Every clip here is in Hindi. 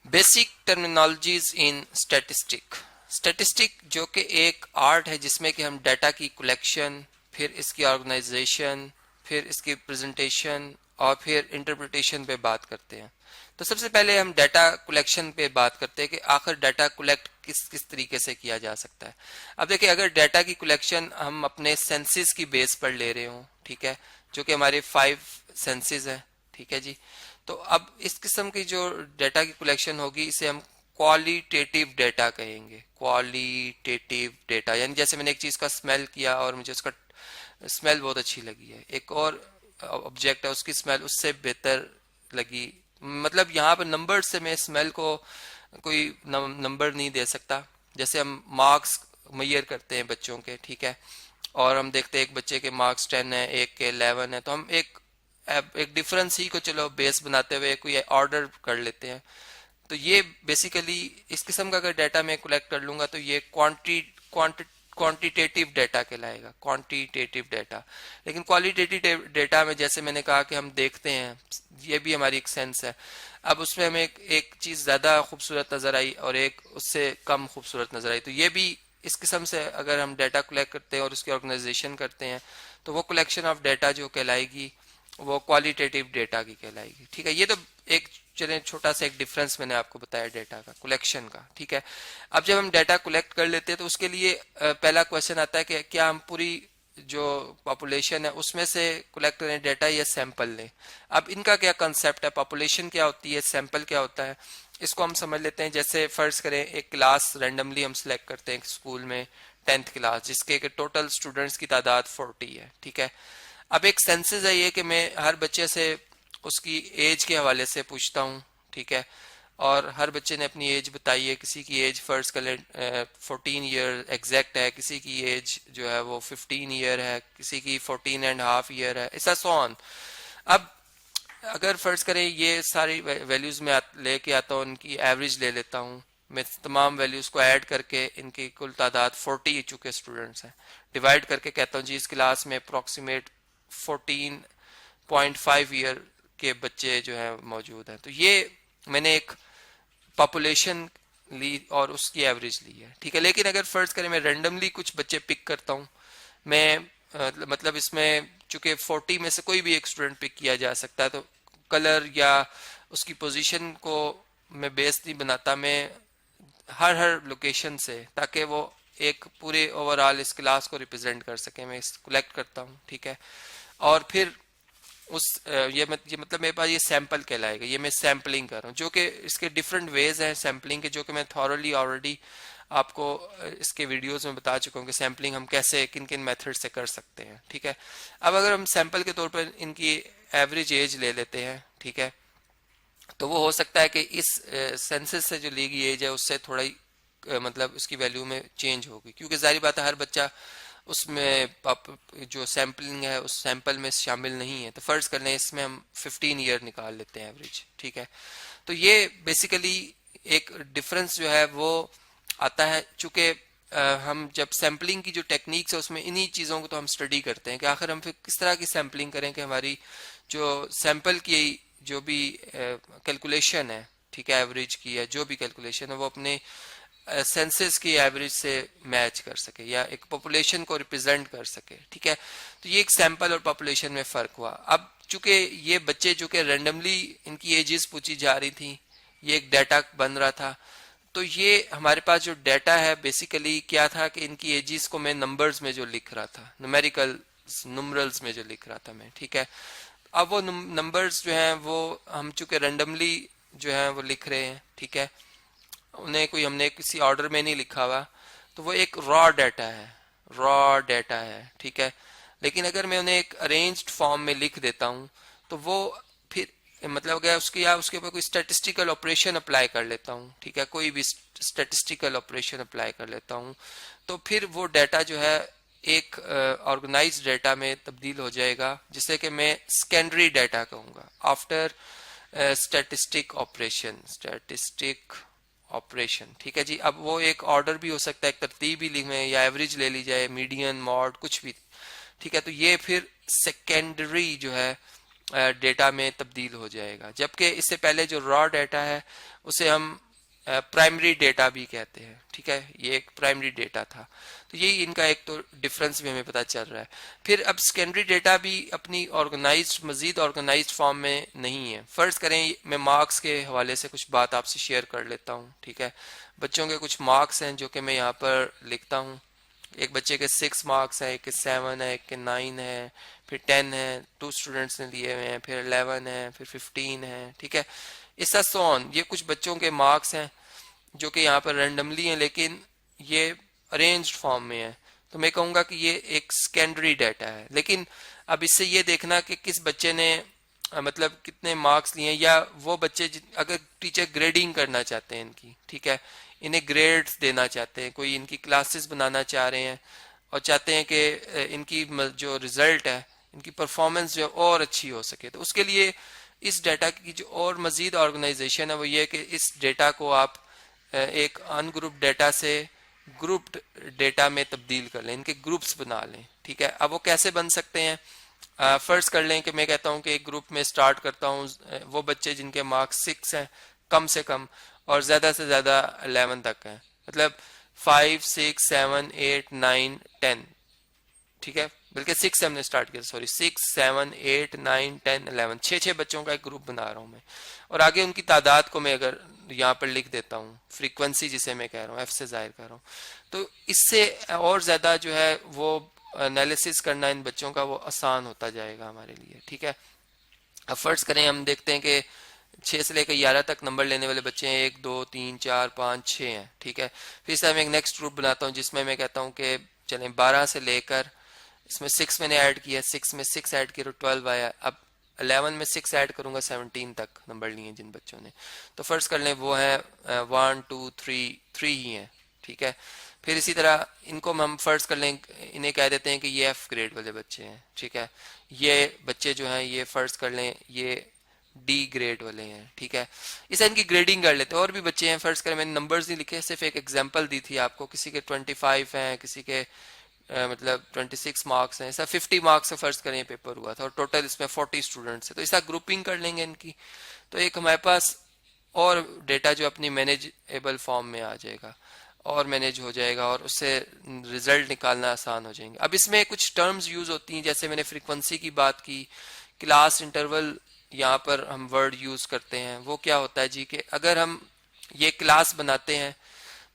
बेसिक टर्मिनोलॉजीज इन स्टैटिस्टिक। स्टैटिस्टिक जो कि एक आर्ट है जिसमें कि हम डाटा की कलेक्शन, फिर इसकी ऑर्गेनाइजेशन, फिर इसकी प्रेजेंटेशन और फिर इंटरप्रिटेशन पे बात करते हैं। तो सबसे पहले हम डाटा कलेक्शन पे बात करते हैं कि आखिर डाटा कलेक्ट किस किस तरीके से किया जा सकता है। अब देखिए, अगर डाटा की कलेक्शन हम अपने सेंसेस की बेस पर ले रहे हो, ठीक है, जो कि हमारे 5 सेंसेस हैं, ठीक है जी। तो अब इस किस्म की जो डाटा की कलेक्शन होगी इसे हम क्वालिटेटिव डाटा कहेंगे। क्वालिटेटिव डाटा यानी जैसे मैंने एक चीज का स्मेल किया और मुझे उसका स्मेल बहुत अच्छी लगी है, एक और ऑब्जेक्ट है उसकी स्मेल उससे बेहतर लगी, मतलब यहाँ पर नंबर से मैं स्मेल को कोई नंबर नहीं दे सकता। जैसे हम मार्क्स मैयर करते हैं बच्चों के, ठीक है, और हम देखते हैं एक बच्चे के मार्क्स 10 है, एक के 11 है, तो हम एक डिफरेंस ही को चलो बेस बनाते हुए कोई ऑर्डर कर लेते हैं। तो ये बेसिकली इस किस्म का अगर डाटा मैं कलेक्ट कर लूंगा तो ये क्वांटिटेटिव डाटा कहलाएगा, क्वांटिटेटिव डाटा। लेकिन क्वालिटेटिव डाटा में जैसे मैंने कहा कि हम देखते हैं, ये भी हमारी एक सेंस है। अब उसमें हमें एक चीज ज्यादा खूबसूरत नजर आई और एक उससे कम खूबसूरत नजर आई, तो ये भी इस किस्म से अगर हम डाटा कलेक्ट करते हैं और उसकी ऑर्गेनाइजेशन करते हैं तो वो कलेक्शन ऑफ डाटा जो कहलाएगी वो क्वालिटेटिव डाटा की कहलाएगी, ठीक है। ये तो एक चलिए छोटा सा एक डिफरेंस मैंने आपको बताया डाटा का, कलेक्शन का, ठीक है। अब जब हम डाटा कलेक्ट कर लेते हैं तो उसके लिए पहला क्वेश्चन आता है कि क्या हम पूरी जो पॉपुलेशन है उसमें से कलेक्ट करें डाटा या सैंपल लें। अब इनका क्या कंसेप्ट है, पॉपुलेशन क्या होती है, सैंपल क्या होता है, इसको हम समझ लेते हैं। जैसे फर्ज करें एक क्लास रैंडमली हम सिलेक्ट करते हैं स्कूल में 10th क्लास, जिसके टोटल स्टूडेंट्स की तादाद 40 है, ठीक है। अब एक सेंसस है ये कि मैं हर बच्चे से उसकी एज के हवाले से पूछता हूँ, ठीक है, और हर बच्चे ने अपनी एज बताई है। किसी की एज फर्स्ट कर 14 ईयर एग्जैक्ट है, किसी की एज जो है वो 15 ईयर है, किसी की 14.5 ईयर है, ऐसा सो ऑन। अब अगर फर्ज करें ये सारी वैल्यूज में लेके आता हूँ, इनकी एवरेज ले लेता हूँ, मैं तमाम वैल्यूज को ऐड करके इनकी कुल तादाद 40 चुके स्टूडेंट्स हैं, डिवाइड करके कहता हूँ जी इस क्लास में अप्रोक्सीमेट 14.5 ईयर के बच्चे जो है मौजूद हैं। तो ये मैंने एक पॉपुलेशन ली और उसकी एवरेज ली है, ठीक है। लेकिन अगर फर्ज करें मैं रेंडमली कुछ बच्चे पिक करता हूँ, मैं मतलब इसमें चूंकि 40 में से कोई भी एक स्टूडेंट पिक किया जा सकता है, तो कलर या उसकी पोजीशन को मैं बेस नहीं बनाता, मैं हर हर लोकेशन से, ताकि वो एक पूरे ओवरऑल इस क्लास को रिप्रेजेंट कर सके, मैं कलेक्ट करता हूँ, ठीक है। और फिर उस ये मतलब मेरे पास ये सैंपल कहलाएगा, ये मैं सैम्पलिंग कर रहा हूँ, जो कि इसके डिफरेंट वेज हैं सैम्पलिंग के, जो कि मैं थॉरली ऑलरेडी आपको इसके वीडियोस में बता चुका हूँ कि सैम्पलिंग हम कैसे किन किन मेथड से कर सकते हैं, ठीक है। अब अगर हम सैंपल के तौर पर इनकी एवरेज एज ले लेते हैं, ठीक है, तो वो हो सकता है कि इस सेंसस से जो ली गई एज है उससे थोड़ा ही मतलब उसकी वैल्यू में चेंज होगी, क्योंकि जाहिर बात है हर बच्चा उसमें जो सैम्पलिंग है उस सैंपल में शामिल नहीं है। तो फर्ज कर लें इसमें हम 15 ईयर निकाल लेते हैं एवरेज, ठीक है। तो ये बेसिकली एक डिफरेंस जो है वो आता है, चूंकि हम जब सैम्पलिंग की जो टेक्निक्स है उसमें इन्हीं चीज़ों को तो हम स्टडी करते हैं कि आखिर हम फिर किस तरह की सैम्पलिंग करें कि हमारी जो सैंपल की जो भी कैलकुलेशन है, ठीक है, एवरेज की है जो भी कैलकुलेशन है वो अपने सेंसस की एवरेज से मैच कर सके या एक पॉपुलेशन को रिप्रेजेंट कर सके, ठीक है। तो ये एक सैंपल और पॉपुलेशन में फर्क हुआ। अब चूंकि ये बच्चे जो कि रेंडमली इनकी एजेस पूछी जा रही थी, ये एक डाटा बन रहा था, तो ये हमारे पास जो डाटा है बेसिकली क्या था कि इनकी एजेस को मैं नंबर्स में जो लिख रहा था, न्यूमेरिकल नुमरल्स में जो लिख रहा था मैं, ठीक है। अब वो नंबर्स जो हैं वो हम चूंकि रेंडमली जो है वो लिख रहे हैं, ठीक है, उन्हें कोई हमने किसी ऑर्डर में नहीं लिखा हुआ, तो वो एक रॉ डाटा है, रॉ डाटा है, ठीक है। लेकिन अगर मैं उन्हें एक अरेंज्ड फॉर्म में लिख देता हूँ तो वो फिर मतलब क्या उसकी या उसके ऊपर कोई स्टैटिस्टिकल ऑपरेशन अप्लाई कर लेता हूँ, ठीक है, कोई भी स्टैटिस्टिकल ऑपरेशन अप्लाई कर लेता हूँ, तो फिर वो डाटा जो है एक ऑर्गेनाइज्ड डाटा में तब्दील हो जाएगा, जिसे कि मैं सेकेंडरी डाटा कहूँगा after statistic operation, statistic operation, ठीक है जी। अब वो एक ऑर्डर भी हो सकता है, एक तरतीब भी लिखें या एवरेज ले ली जाए, मीडियन, मॉड, कुछ भी, ठीक है। तो ये फिर सेकेंडरी जो है डेटा में तब्दील हो जाएगा, जबकि इससे पहले जो रॉ डेटा है उसे हम प्राइमरी डेटा भी कहते हैं। ठीक है, ये एक प्राइमरी डेटा था। तो यही इनका एक तो डिफरेंस भी हमें पता चल रहा है। फिर अब सेकेंडरी डेटा भी अपनी ऑर्गेनाइज्ड, मजीद ऑर्गेनाइज्ड फॉर्म में नहीं है। फर्ज करें मैं मार्क्स के हवाले से कुछ बात आपसे शेयर कर लेता हूँ। ठीक है, बच्चों के कुछ मार्क्स हैं जो कि मैं यहाँ पर लिखता हूँ। एक बच्चे के 6 मार्क्स हैं, एक के 7 है, एक के 9 है, फिर 10 है, 2 स्टूडेंट्स ने लिए हुए हैं, फिर 11 है, फिर 15 है। ठीक है, इसका सोन ये कुछ बच्चों के मार्क्स हैं जो कि यहाँ पर रैंडमली हैं, लेकिन ये अरेंज्ड फॉर्म में है। तो मैं कहूँगा कि ये एक सेकेंडरी डाटा है। लेकिन अब इससे ये देखना कि किस बच्चे ने मतलब कितने मार्क्स लिए, या वो बच्चे अगर टीचर ग्रेडिंग करना चाहते हैं इनकी, ठीक है, इन्हें ग्रेड्स देना चाहते हैं, कोई इनकी क्लासेस बनाना चाह रहे हैं और चाहते हैं कि इनकी जो रिजल्ट है, इनकी परफॉर्मेंस जो और अच्छी हो सके, तो उसके लिए इस डेटा की जो और मजीद ऑर्गेनाइजेशन है वो ये कि इस डेटा को आप एक अनग्रुप डेटा से ग्रुप्ड डेटा में तब्दील कर लें, इनके ग्रुप्स बना लें। ठीक है, अब वो कैसे बन सकते हैं? फर्ज कर लें कि मैं कहता हूं कि एक ग्रुप में स्टार्ट करता हूं वो बच्चे जिनके मार्क्स 6 हैं कम से कम, और ज्यादा से ज्यादा 11 तक हैं, मतलब 5, 6, 7, 8, 9, 10। ठीक है, बल्कि 6 से हमने स्टार्ट किया, सॉरी, 6, 7, 8, 9, 10, 11, 6 बच्चों का एक ग्रुप बना रहा हूं मैं। और आगे उनकी तादाद को मैं अगर यहाँ पर लिख देता हूँ, फ्रीक्वेंसी जिसे मैं कह रहा हूँ, एफ से जाहिर कर रहा हूँ, तो इससे और ज्यादा जो है वो एनालिसिस करना इन बच्चों का वो आसान होता जाएगा हमारे लिए। ठीक है, अब फर्ज करें हम देखते हैं कि 6 से लेकर 11 तक नंबर लेने वाले बच्चे हैं, 1, 2, 3, 4, 5, 6 हैं। ठीक है, फिर इस मैं एक नेक्स्ट ग्रुप बनाता हूँ जिसमें मैं कहता हूँ कि चलें 12 से लेकर, इसमें 6 मैंने ऐड किया, 6 में 6 ऐड किया तो 12 आया। अब 11 में 6 ऐड करूंगा, 17 तक नंबर लिए जिन बच्चों ने, तो फर्ज कर लें वो है 1, 2, 3 ही है। ठीक है, फिर इसी तरह इनको हम फर्ज कर लें, इन्हें कह देते हैं कि ये एफ ग्रेड वाले बच्चे हैं। ठीक है, ये बच्चे जो हैं ये फर्ज कर लें ये डी ग्रेड वाले हैं। ठीक है, इस इनकी ग्रेडिंग कर लेते हैं। और भी बच्चे हैं, फर्ज करें मैंने नंबर्स नहीं लिखे, सिर्फ एक एग्जांपल दी थी आपको, किसी के 25 हैं, किसी के मतलब 26 मार्क्स हैं, ऐसा 50 मार्क्स से फर्ज करें पेपर हुआ था और टोटल इसमें 40 स्टूडेंट्स है, तो ऐसा ग्रुपिंग कर लेंगे इनकी, तो एक हमारे पास और डेटा जो अपनी मैनेजेबल फॉर्म में आ जाएगा और मैनेज हो जाएगा और उससे रिजल्ट निकालना आसान हो जाएंगे। अब इसमें कुछ टर्म्स यूज होती हैं, जैसे मैंने फ्रीक्वेंसी की बात की, क्लास इंटरवल यहाँ पर हम वर्ड यूज करते हैं। वो क्या होता है जी कि अगर हम ये क्लास बनाते हैं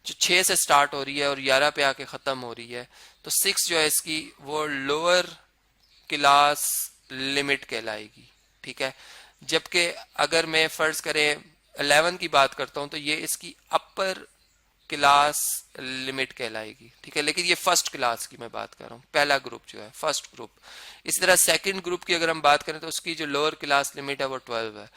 जो 6 से स्टार्ट हो रही है और 11 पे आके खत्म हो रही है, तो 6 जो है इसकी वो लोअर क्लास लिमिट कहलाएगी। ठीक है, जबकि अगर मैं फर्ज करें 11 की बात करता हूं तो ये इसकी अपर क्लास लिमिट कहलाएगी। ठीक है, लेकिन ये फर्स्ट क्लास की मैं बात कर रहा हूँ, पहला ग्रुप जो है फर्स्ट ग्रुप। इसी तरह सेकंड ग्रुप की अगर हम बात करें तो उसकी जो लोअर क्लास लिमिट है वो 12 है।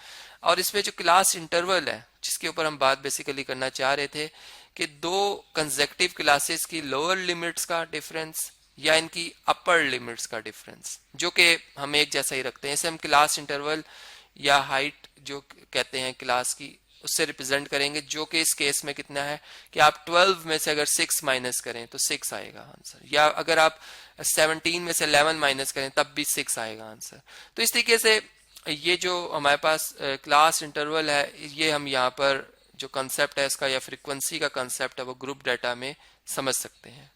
और इसमें जो क्लास इंटरवल है जिसके ऊपर हम बात बेसिकली करना चाह रहे थे कि दो कंसेक्टिव क्लासेस की लोअर लिमिट्स का डिफरेंस या इनकी अपर लिमिट्स का डिफरेंस, जो कि हम एक जैसा ही रखते हैं, इसे हम क्लास इंटरवल या हाइट जो कहते हैं क्लास की, उससे रिप्रेजेंट करेंगे, जो कि इस केस में कितना है कि आप 12 में से अगर 6 माइनस करें तो 6 आएगा आंसर, या अगर आप 17 में से 11 माइनस करें तब भी 6 आएगा आंसर। तो इस तरीके से ये जो हमारे पास क्लास इंटरवल है, ये हम यहाँ पर जो कंसेप्ट है इसका या फ्रीक्वेंसी का कंसेप्ट है वो ग्रुप डाटा में समझ सकते हैं।